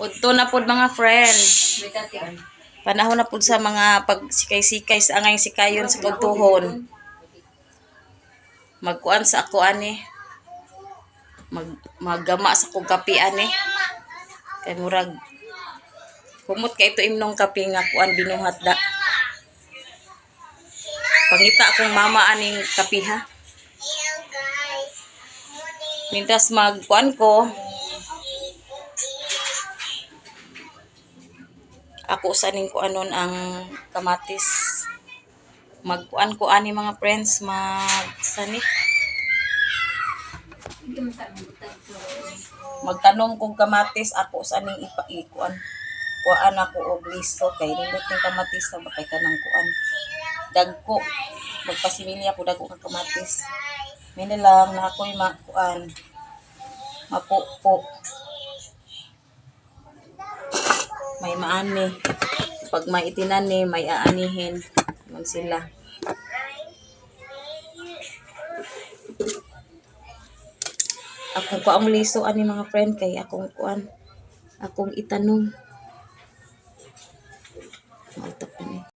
Udto na pod mga friend. Panahon na pod sa mga pagsikay-sikay sa angay sikayon sa pagtuhon. Magkuan sa ako ani. Maggama sa kong kape ani. Kay murag kumot kay ito imnong kape nga kuan binuhat da. Pangita akong mama aning kape ha. Mintas magkuan ko. Ako sa ning kuanon ang kamatis. Magkuan ko ani mga friends sani. Magtanom kong kamatis ako sa ning ipaikuan. Kuan ako og listo kay nindot ning kamatis sa bakay kanang kuan. Dagko. Magpasimilya ko dagko nga kamatis. Mini lang na ako'y makuan. Mapupo. May maani. Pag may itinani, may aanihin. Man sila. Ako ko ang liso ani mga friend kay akong kuan. Akong itanong. Mautok ni.